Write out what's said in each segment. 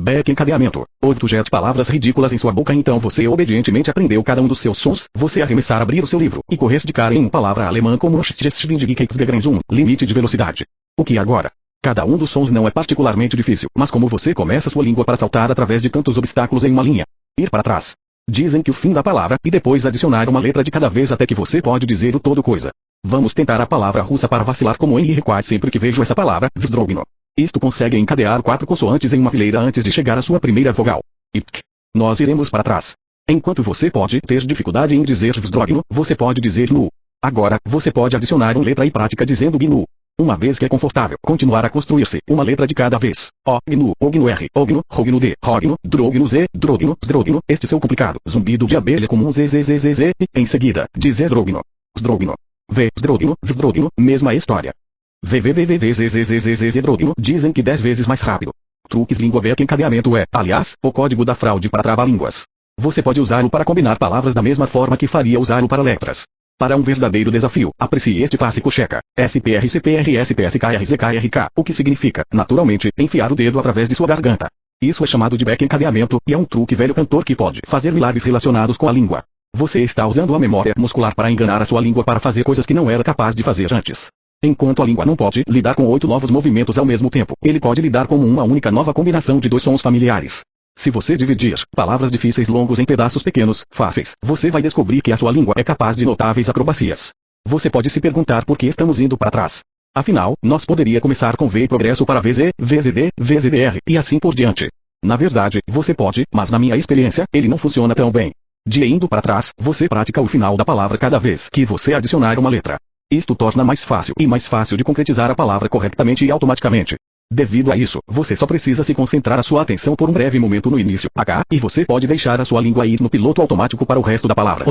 Back encadeamento. Houve jet palavras ridículas em sua boca, então você obedientemente aprendeu cada um dos seus sons. Você arremessar, abrir o seu livro e correr de cara em uma palavra alemã como limite de velocidade. O que agora? Cada um dos sons não é particularmente difícil, mas como você começa sua língua para saltar através de tantos obstáculos em uma linha. Ir para trás. Dizem que o fim da palavra, e depois adicionar uma letra de cada vez até que você pode dizer o todo coisa. Vamos tentar a palavra russa para vacilar como em quase sempre que vejo essa palavra, Vzdragino. Isto consegue encadear 4 consoantes em uma fileira antes de chegar à sua primeira vogal. Ipk. Nós iremos para trás. Enquanto você pode ter dificuldade em dizer Vzdragino, você pode dizer GNU. Agora, você pode adicionar uma letra e prática dizendo GNU. Uma vez que é confortável, continuar a construir-se, uma letra de cada vez. O, GNU, O, GNU R, O, GNU, RO, GNU D, RO, GNU, DRO, GNU Z, DROGNU, SDROGNU, este seu complicado, zumbido de abelha comum ZZZZZ, e, em seguida, dizer DROGNO. SDROGNO. V, SDROGNO, ZDROGNO, mesma história. VVVVVZZZZZDROGNO, dizem que 10 vezes mais rápido. Truques língua back encadeamento é, aliás, o código da fraude para trava-línguas. Você pode usá-lo para combinar palavras da mesma forma que faria usá-lo para letras. Para um verdadeiro desafio, aprecie este clássico checa. SPRCPRSPSKRZKRK, o que significa, naturalmente, enfiar o dedo através de sua garganta. Isso é chamado de back encadeamento, e é um truque velho cantor que pode fazer milagres relacionados com a língua. Você está usando a memória muscular para enganar a sua língua para fazer coisas que não era capaz de fazer antes. Enquanto a língua não pode lidar com 8 novos movimentos ao mesmo tempo, ele pode lidar com uma única nova combinação de 2 sons familiares. Se você dividir palavras difíceis longos em pedaços pequenos, fáceis, você vai descobrir que a sua língua é capaz de notáveis acrobacias. Você pode se perguntar por que estamos indo para trás. Afinal, nós poderia começar com V e progresso para VZ, VZD, VZDR, e assim por diante. Na verdade, você pode, mas na minha experiência, ele não funciona tão bem. De indo para trás, você pratica o final da palavra cada vez que você adicionar uma letra. Isto torna mais fácil de concretizar a palavra corretamente e automaticamente. Devido a isso, você só precisa se concentrar a sua atenção por um breve momento no início, e você pode deixar a sua língua ir no piloto automático para o resto da palavra.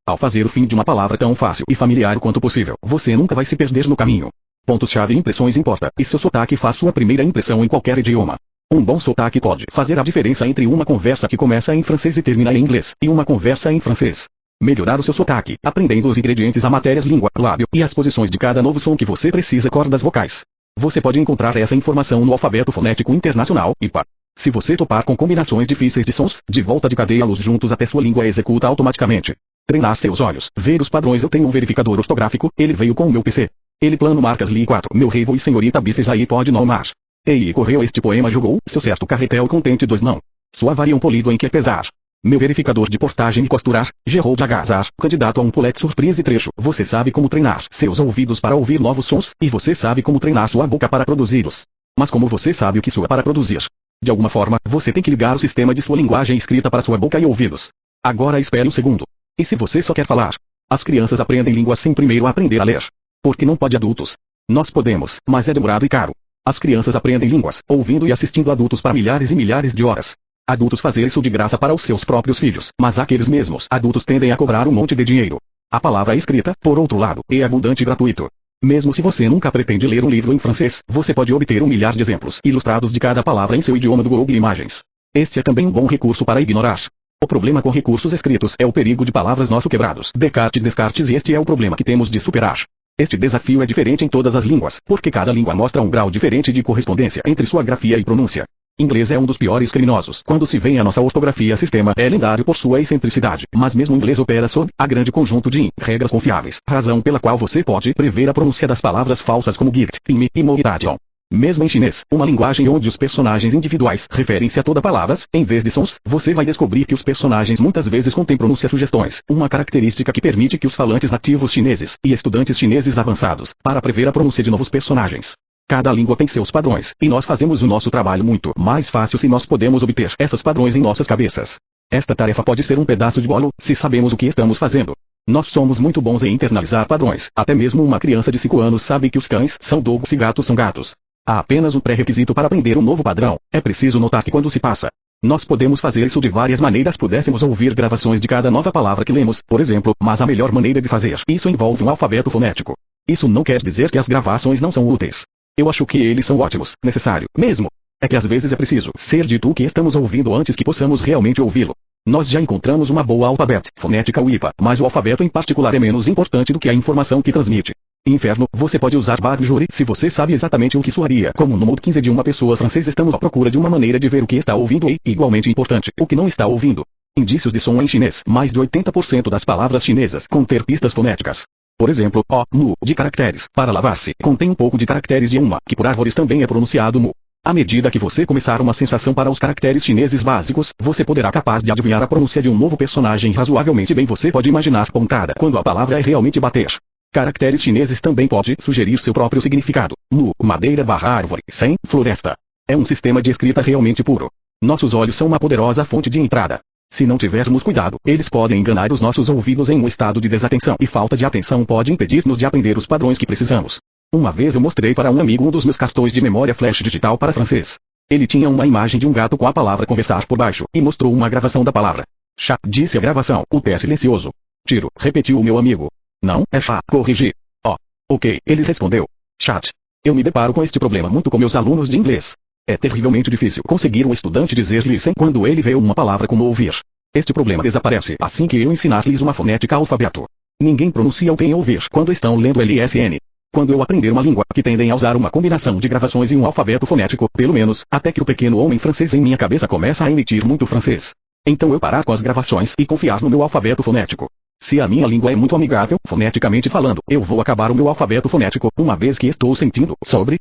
Ao fazer o fim de uma palavra tão fácil e familiar quanto possível, você nunca vai se perder no caminho. Pontos-chave: impressões importa, e seu sotaque faz sua primeira impressão em qualquer idioma. Um bom sotaque pode fazer a diferença entre uma conversa que começa em francês e termina em inglês, e uma conversa em francês. Melhorar o seu sotaque, aprendendo os ingredientes, a matérias, língua, lábio, e as posições de cada novo som que você precisa, cordas vocais. Você pode encontrar essa informação no Alfabeto Fonético Internacional, IPA. Se você topar com combinações difíceis de sons, de volta de cadeia-los juntos até sua língua executa automaticamente. Treinar seus olhos, ver os padrões. Eu tenho um verificador ortográfico, ele veio com o meu PC. Ele plano marcas li 4, meu rei e senhorita bifes aí pode não mar. Ei, correu este poema jogou, seu certo carretel contente 2 não. Sua varia um polido em que pesar. Meu verificador de portagem e costurar, gerou de agazar, candidato a um Pulitzer surpresa e trecho. Você sabe como treinar seus ouvidos para ouvir novos sons, e você sabe como treinar sua boca para produzi-los. Mas como você sabe o que soa para produzir? De alguma forma, você tem que ligar o sistema de sua linguagem escrita para sua boca e ouvidos. Agora espere um segundo. E se você só quer falar? As crianças aprendem línguas sem primeiro aprender a ler. Porque não pode adultos. Nós podemos, mas é demorado e caro. As crianças aprendem línguas, ouvindo e assistindo adultos para milhares e milhares de horas. Adultos fazem isso de graça para os seus próprios filhos, mas aqueles mesmos adultos tendem a cobrar um monte de dinheiro. A palavra escrita, por outro lado, é abundante e gratuito. Mesmo se você nunca pretende ler um livro em francês, você pode obter 1 milhar de exemplos ilustrados de cada palavra em seu idioma do Google Imagens. Este é também um bom recurso para ignorar. O problema com recursos escritos é o perigo de palavras nosso quebrados. Descartes, e este é o problema que temos de superar. Este desafio é diferente em todas as línguas, porque cada língua mostra um grau diferente de correspondência entre sua grafia e pronúncia. Inglês é um dos piores criminosos quando se vem a nossa ortografia. Sistema é lendário por sua excentricidade, mas mesmo o inglês opera sob a grande conjunto de regras confiáveis, razão pela qual você pode prever a pronúncia das palavras falsas como girt, time e mogitation. Mesmo em chinês, uma linguagem onde os personagens individuais referem-se a toda palavras, em vez de sons, você vai descobrir que os personagens muitas vezes contêm pronúncia sugestões, uma característica que permite que os falantes nativos chineses e estudantes chineses avançados para prever a pronúncia de novos personagens. Cada língua tem seus padrões, e nós fazemos o nosso trabalho muito mais fácil se nós podemos obter esses padrões em nossas cabeças. Esta tarefa pode ser um pedaço de bolo, se sabemos o que estamos fazendo. Nós somos muito bons em internalizar padrões, até mesmo uma criança de 5 anos sabe que os cães são dogs e gatos são gatos. Há apenas um pré-requisito para aprender um novo padrão, é preciso notar que quando se passa. Nós podemos fazer isso de várias maneiras. Pudéssemos ouvir gravações de cada nova palavra que lemos, por exemplo, mas a melhor maneira de fazer isso envolve um alfabeto fonético. Isso não quer dizer que as gravações não são úteis. Eu acho que eles são ótimos, necessário, mesmo. É que às vezes é preciso ser dito o que estamos ouvindo antes que possamos realmente ouvi-lo. Nós já encontramos uma boa alfabeto fonética, o IPA, mas o alfabeto em particular é menos importante do que a informação que transmite. Inferno, você pode usar Bajuri se você sabe exatamente o que soaria. Como no Mode 15 de uma pessoa francesa, estamos à procura de uma maneira de ver o que está ouvindo e, igualmente importante, o que não está ouvindo. Indícios de som em chinês. Mais de 80% das palavras chinesas contêm pistas fonéticas. Por exemplo, o, mu, de caracteres, para lavar-se, contém um pouco de caracteres de uma, que por árvores também é pronunciado mu. À medida que você começar uma sensação para os caracteres chineses básicos, você poderá capaz de adivinhar a pronúncia de um novo personagem razoavelmente bem. Você pode imaginar pontada quando a palavra é realmente bater. Caracteres chineses também pode sugerir seu próprio significado. Mu, madeira / árvore, sem, floresta. É um sistema de escrita realmente puro. Nossos olhos são uma poderosa fonte de entrada. Se não tivermos cuidado, eles podem enganar os nossos ouvidos em um estado de desatenção, e falta de atenção pode impedir-nos de aprender os padrões que precisamos. Uma vez eu mostrei para um amigo um dos meus cartões de memória flash digital para francês. Ele tinha uma imagem de um gato com a palavra conversar por baixo, e mostrou uma gravação da palavra. Chá, disse a gravação, o pé silencioso. Tiro, repetiu o meu amigo. Não, é chá, corrigi. Oh. Ok, ele respondeu. Chat. Eu me deparo com este problema muito com meus alunos de inglês. É terrivelmente difícil conseguir um estudante dizer listen quando ele vê uma palavra como ouvir. Este problema desaparece assim que eu ensinar-lhes uma fonética alfabeto. Ninguém pronuncia o tem ouvir quando estão lendo LSN. Quando eu aprender uma língua que tendem a usar uma combinação de gravações e um alfabeto fonético, pelo menos, até que o pequeno homem francês em minha cabeça começa a emitir muito francês. Então eu parar com as gravações e confiar no meu alfabeto fonético. Se a minha língua é muito amigável, foneticamente falando, eu vou acabar o meu alfabeto fonético, uma vez que estou sentindo,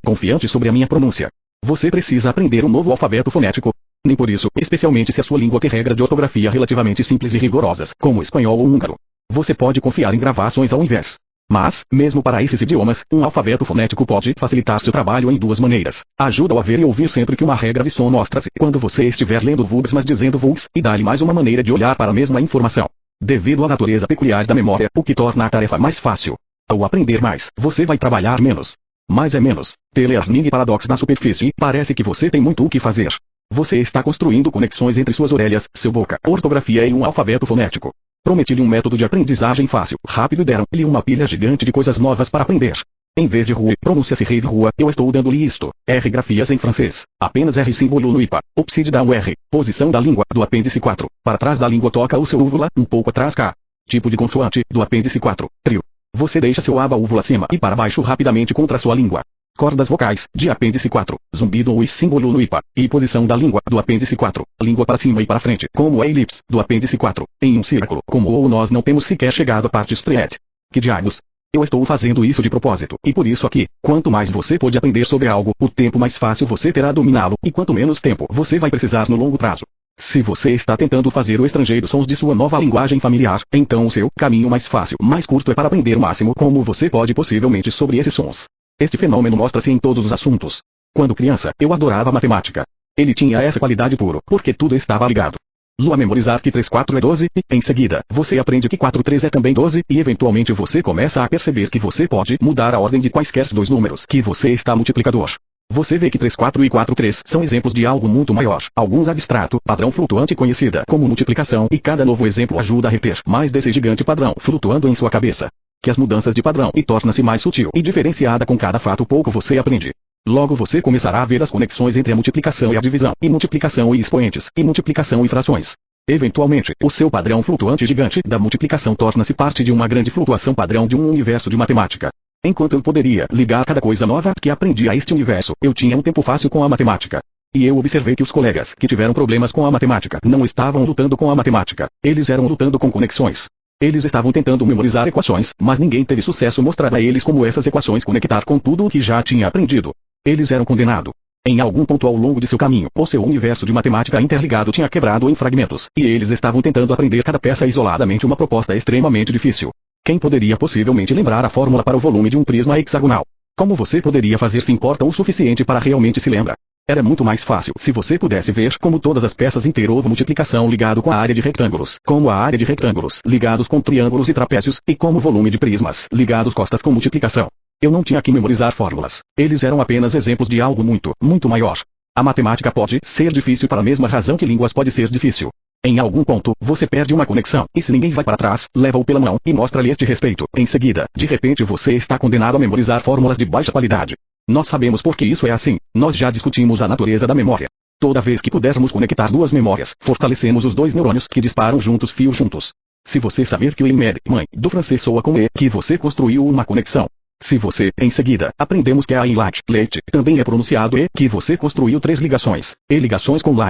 confiante sobre a minha pronúncia. Você precisa aprender um novo alfabeto fonético. Nem por isso, especialmente se a sua língua tem regras de ortografia relativamente simples e rigorosas, como espanhol ou húngaro. Você pode confiar em gravações ao invés. Mas, mesmo para esses idiomas, um alfabeto fonético pode facilitar seu trabalho em duas maneiras. Ajuda-o a ver e ouvir sempre que uma regra de som mostra-se quando você estiver lendo vugs mas dizendo vugs, e dá-lhe mais uma maneira de olhar para a mesma informação. Devido à natureza peculiar da memória, o que torna a tarefa mais fácil. Ao aprender mais, você vai trabalhar menos. Mais é menos. Telearning paradox na superfície, parece que você tem muito o que fazer. Você está construindo conexões entre suas orelhas, seu boca, ortografia e um alfabeto fonético. Prometi-lhe um método de aprendizagem fácil, rápido e deram-lhe uma pilha gigante de coisas novas para aprender. Em vez de rua, pronuncia-se rave rua, eu estou dando-lhe isto. R grafias em francês. Apenas R símbolo no IPA. Upside down R. Posição da língua, do apêndice 4. Para trás da língua toca o seu úvula, um pouco atrás K. Tipo de consoante, do apêndice 4. Trio. Você deixa seu aba úvula acima e para baixo rapidamente contra sua língua. Cordas vocais, de apêndice 4. Zumbido ou símbolo no IPA. E posição da língua, do apêndice 4. Língua para cima e para frente, como a elipse, do apêndice 4. Em um círculo, como ou nós não temos sequer chegado à parte straight. Que diabos? Eu estou fazendo isso de propósito, e por isso aqui, quanto mais você pode aprender sobre algo, o tempo mais fácil você terá dominá-lo, e quanto menos tempo você vai precisar no longo prazo. Se você está tentando fazer o estrangeiro sons de sua nova linguagem familiar, então o seu caminho mais fácil, mais curto é para aprender o máximo como você pode possivelmente sobre esses sons. Este fenômeno mostra-se em todos os assuntos. Quando criança, eu adorava matemática. Ele tinha essa qualidade puro, porque tudo estava ligado. Lua memorizar que 3 4 é 12, e, em seguida, você aprende que 4 3 é também 12, e eventualmente você começa a perceber que você pode mudar a ordem de quaisquer dois números que você está multiplicador. Você vê que 3 4 e 4 3 são exemplos de algo muito maior, alguns abstrato, padrão flutuante conhecida como multiplicação, e cada novo exemplo ajuda a reter mais desse gigante padrão flutuando em sua cabeça. Que as mudanças de padrão e torna-se mais sutil e diferenciada com cada fato pouco você aprende. Logo você começará a ver as conexões entre a multiplicação e a divisão, e multiplicação e expoentes, e multiplicação e frações. Eventualmente, o seu padrão flutuante gigante da multiplicação torna-se parte de uma grande flutuação padrão de um universo de matemática. Enquanto eu poderia ligar cada coisa nova que aprendi a este universo, eu tinha um tempo fácil com a matemática. E eu observei que os colegas que tiveram problemas com a matemática não estavam lutando com a matemática, eles eram lutando com conexões. Eles estavam tentando memorizar equações, mas ninguém teve sucesso mostrar a eles como essas equações conectar com tudo o que já tinha aprendido. Eles eram condenados. Em algum ponto ao longo de seu caminho, o seu universo de matemática interligado tinha quebrado em fragmentos, e eles estavam tentando aprender cada peça isoladamente, uma proposta extremamente difícil. Quem poderia possivelmente lembrar a fórmula para o volume de um prisma hexagonal? Como você poderia fazer se importa o suficiente para realmente se lembrar? Era muito mais fácil se você pudesse ver como todas as peças inteiro multiplicação ligado com a área de retângulos, como a área de retângulos ligados com triângulos e trapézios, e como o volume de prismas ligados costas com multiplicação. Eu não tinha que memorizar fórmulas. Eles eram apenas exemplos de algo muito, muito maior. A matemática pode ser difícil para a mesma razão que línguas pode ser difícil. Em algum ponto, você perde uma conexão, e se ninguém vai para trás, leva-o pela mão e mostra-lhe este respeito. Em seguida, de repente você está condenado a memorizar fórmulas de baixa qualidade. Nós sabemos por que isso é assim, nós já discutimos a natureza da memória. Toda vez que pudermos conectar duas memórias, fortalecemos os dois neurônios que disparam juntos fios juntos. Se você saber que o mãe do francês soa com E, que você construiu uma conexão. Se você, em seguida, aprendemos que a Eilat, leite, também é pronunciado e, que você construiu 3 ligações, e ligações com la.